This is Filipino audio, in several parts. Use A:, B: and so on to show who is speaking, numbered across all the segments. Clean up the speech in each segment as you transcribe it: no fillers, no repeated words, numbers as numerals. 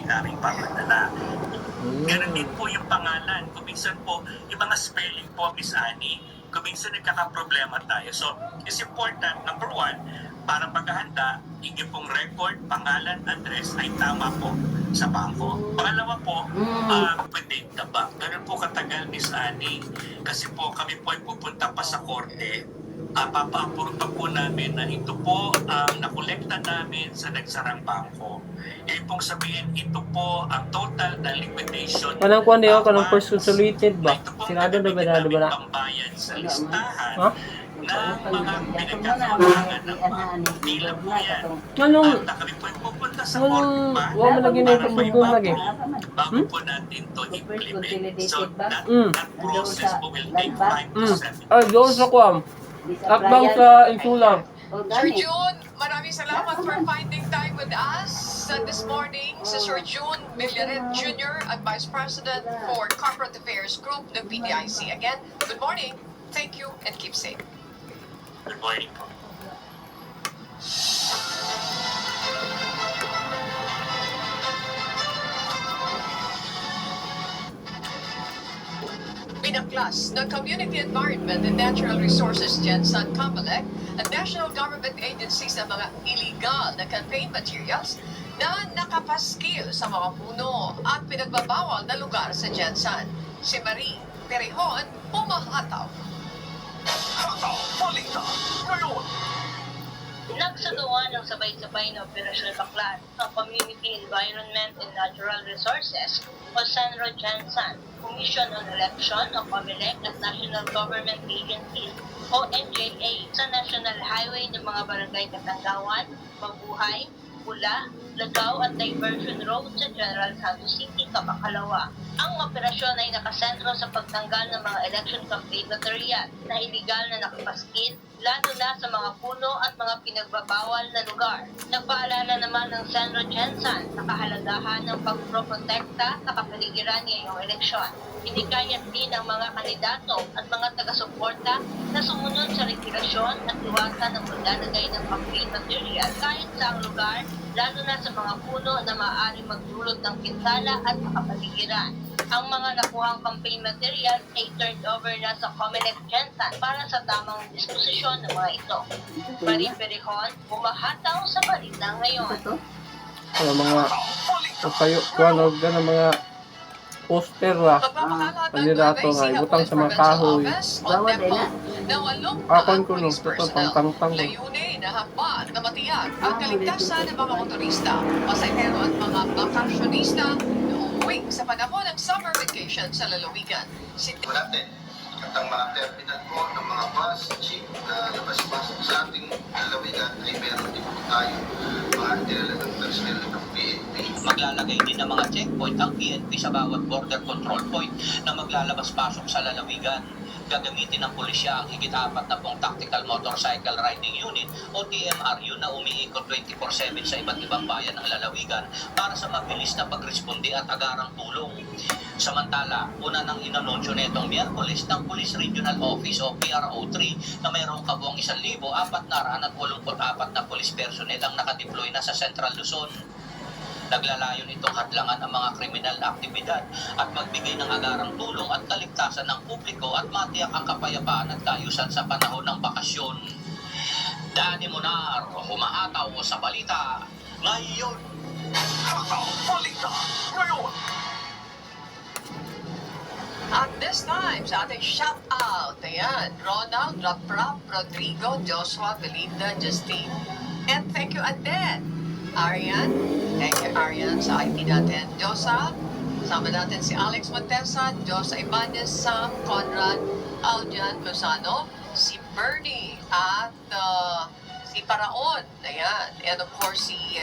A: namin papadala. Ganun din po yung pangalan. Kung minsan po, yung mga spelling po, Miss Annie, kung minsan nagkakaproblema tayo. So, it's important, number one, para paghahanda, inyong pong record, pangalan, address ay tama po sa bangko. Pangalawa po, pwede ka ba? Ganun po katagal, Miss Annie. Kasi po, kami po ay pupunta pa sa korte. Papa-approve pa po namin na ito po ang nakolekta namin sa nagsarang bangko. Pong sabihin, ito po ang total na liquidation.
B: Kanang kuan diyo, kanang first consolidated ba? Sinado na ba na ba na?
A: Pambayad sa listahan na mga pinagkakawalangan ng pila po yan.
B: Anong,
A: At kami po ay pupunta sa korte pa
B: wala mo lagi na
A: para may
B: ipapugong lagi.
A: bago po natin to implement. So that process po will take 5 to 7
B: Ay, doon sa kuam. Akbang sa Insulang.
C: Sir June, maraming salamat for finding time with us this morning. Si Sir June Villaret Jr., at Vice President for Corporate Affairs Group ng PTIC. Again, good morning, thank you, and keep safe.
A: Good morning po.
C: Pinaklas ng Community Environment and Natural Resources Gensan COMELEC at national government agencies sa mga illegal na campaign materials na nakapaskil sa mga puno at pinagbabawal na lugar sa Gensan. Si Marie Perihon, pumahataw.
A: Hataw, balita, ngayon!
D: Nagsagawa ng sabay-sabay na operasyon baklas ang Community Environment and Natural Resources o Senro Gensan, Commission on Election o COMELEC at National Government Agencies o NGA sa National Highway ng mga barangay Katanggawan, Mabuhay, Pula, Lagaw at Diversion Road sa General Santos City, Kabakalawa. Ang operasyon ay nakasentro sa pagtanggal ng mga election campaign material na iligal na nakapaskil, lalo na sa mga puno at mga pinagbabawal na lugar. Nagpaalala naman ng Senro Gensan sa kahalagahan ng pagproprotekta sa kapaligiran ngayong eleksyon. Hinikayat din ang mga kandidato at mga taga-suporta na sumunod sa regulasyon at iwasan ang paglalagay ng campaign material kahit saang lugar, lalo na sa mga puno na maaaring magdulot ng pinsala at makapaligiran. Ang mga nakuhang campaign material ay turned over na sa COMELEC Gensan para sa tamang disposisyon ng mga ito. Marie Perihon, bumahataw sa balita ngayon.
B: Ano mga kayo kuan og ganang mga poster ba? Kandidato nga ibutang sa mga kahoy. Akon ko no, ito pang-tang-tang.
C: Layunin na hakbang na matiyag ang kaligtasan ng mga motorista, pasahero at mga bakasyonista na umuwi sa panahon ng summer vacation sa lalawigan.
E: po natin at ang mga terminal po ng mga bus, jeep na labas-pasok sa ating lalawigan ay meron din po tayo mga nilalang personnel ng PNP.
F: Maglalagay din ng mga checkpoint ang PNP sa bawat border control point na maglalabas-pasok sa lalawigan. Gagamitin ng pulisya ang higit 40 Tactical Motorcycle Riding Unit o TMRU na umiikot 24/7 sa iba't ibang bayan ng lalawigan para sa mabilis na pagresponde at agarang tulong. Samantala, una nang inanunsyo netong Miyerkules ng Police Regional Office o PRO3 na mayroong kabuang 1,484 na police personnel ang nakadeploy na sa Central Luzon. Naglalayon itong hadlangan ang mga kriminal na aktibidad at magbigay ng agarang tulong at kaligtasan ng publiko at matiyak ang kapayapaan at kaayusan sa panahon ng bakasyon. Dani Monar, humahataw sa balita ngayon.
A: Hataw, balita, ngayon!
C: At this time, sa ating shout-out, ayan, Ronald, Raprap, Rodrigo, Joshua, Belinda, Justine, and thank you, Aden. Arian, thank you, Arian, sa IT natin. Josa, sama natin si Alex Montesa, Josa Ibanez, Sam, Conrad, Aljan Lozano, si Bernie, at si Paraon, ayan, and of course si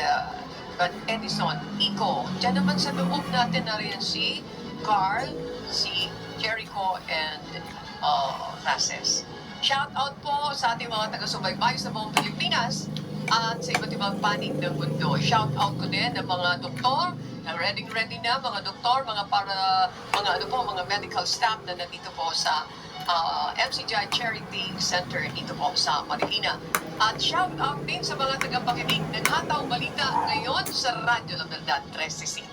C: Edison, Iko. Diyan naman sa loob natin na rin si Carl, si Jericho, and Races. Shout out po sa ating mga taga-subaybay sa buong Pilipinas at sa iba't ibang panig ng mundo. Shout out ko din ng mga doktor, na ready na mga doktor, mga medical staff na nandito po sa MCGI Charity Center dito po sa Marikina. At shout out din sa mga tagapakinig ng Hataw Balita ngayon sa Radyo La Verdad 1350.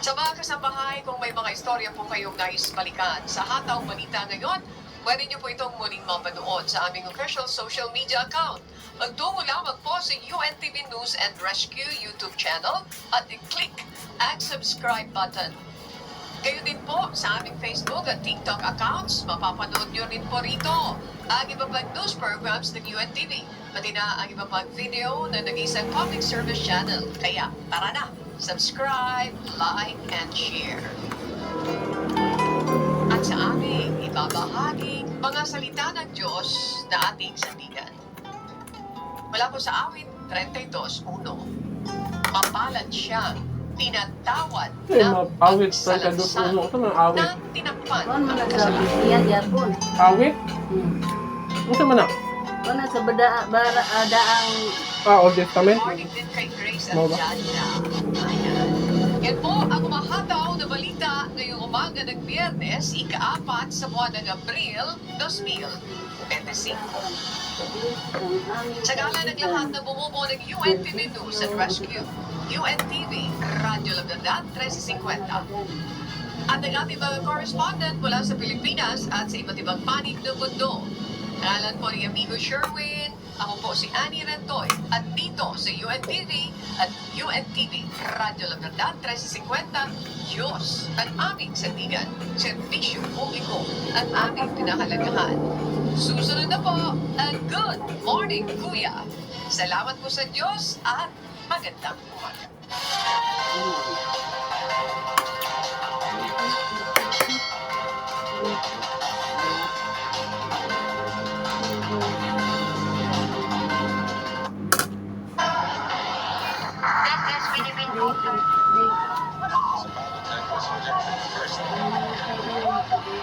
C: Sa mga kasambahay, kung may mga istorya po kayong nais balikan sa Hataw Balita ngayon, pwede niyo po itong muling mapanood sa aming official social media account. Magtungo lamang po sa UNTV News and Rescue YouTube channel at i-click ang subscribe button. Kayo din po sa aming Facebook at TikTok accounts, mapapanood nyo rin po rito ang iba pang news programs ng UNTV, pati na ang iba pang video na nag-isang public service channel. Kaya tara na, subscribe, like, and share. At sa aming ibabahaging mga salita ng Diyos na ating sandigan. Mula po sa awit 32:1, mapalad siyang tinatawad ng
B: awit
C: pagsalansan
B: 32:1. Ito na awit.
C: ng tinakpan
G: Kuan man
C: ang
G: sa
C: kasalanan.
G: Biblia gyapon.
B: Awit? Ito man na.
G: Kuan sa daang
B: Old Testament.
C: Morning din kay Grace at
B: Mo ba?
C: Janja. Ayan. Yan po ang umahataw na balita ngayong umaga ng Biyernes, ika-4 sa buwan ng Abril 2025. Sa gala ng lahat na bumubuo ng UNTV News and Rescue, UNTV, Radyo La Verdad 1350. At ang ating mga correspondent mula sa Pilipinas at sa iba't ibang panig ng mundo. Ngalan po ni Amigo Sherwin, ako po si Annie Rentoy, at dito sa UNTV at UNTV, Radyo La Verdad 1350, Diyos ang aming sandigan, serbisyo publiko ang aming pinahalagahan. Susunod na po ang Good Morning Kuya. Salamat po sa Diyos at magandang umaga.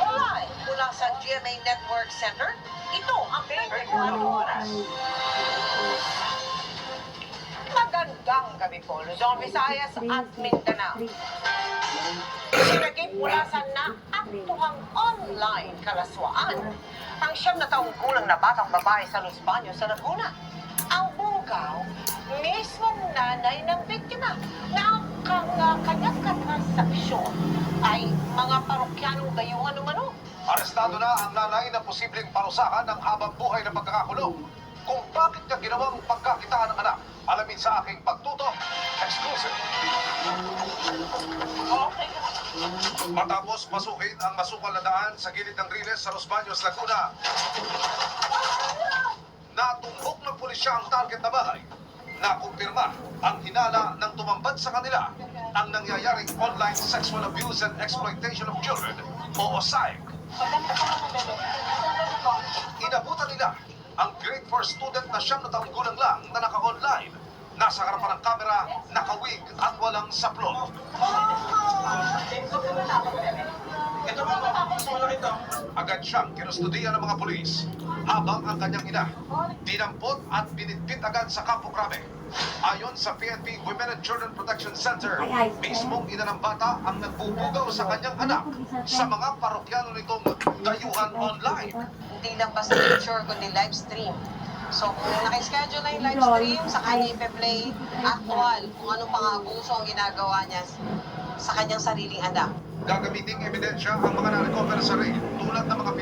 C: Live mula sa GMA Network Center, ito ang Favorite Oras. Magandang gabi po, Luzon, Visayas at Mindanao. Sinagip mula sa naaktuhang online kalaswaan ang 7 na taong gulang na batang babae sa Los Baños sa Laguna. Ang bunggaw, mismong nanay ng biktima na ang kanyang katransaksyon ay mga parokyanong dayuhan umano.
H: Arestado na ang nanay na posibleng parusahan ng habang buhay na pagkakakulong. Kung bakit niya ginawang pagkakitaan ng anak, alamin sa aking pagtutok. Exclusive. Matapos masukin ang masukal na daan sa gilid ng Riles sa Los Baños, Laguna, natumbok ng pulisya ang target na bahay. Nakumpirma ang hinala ng tumambad sa kanila ang nangyayaring online sexual abuse and exploitation of children o OSAIC. Inabutan nila ang grade 4 student na 7 na taong gulang lang na naka-online. Nasa harapan ng kamera, nakawig at walang saplot. Agad siyang kinustudiyan ng mga pulis habang ang kanyang ina dinampot at binitbit agad sa Campo Grave. Ayon sa PNP Women and Children Protection Center, mismong ina ng bata ang nagbubugaw sa kanyang anak sa mga parokyano nitong dayuhan online.
I: Hindi lang basta picture, kundi live stream. So, kung nakaschedule na yung live stream, sa kanya ipe-play actual kung anong pang-abuso ang ginagawa niya sa kanyang sariling anak.
H: Gagamiting ebidensya ang mga na-recover sa raid tulad ng mga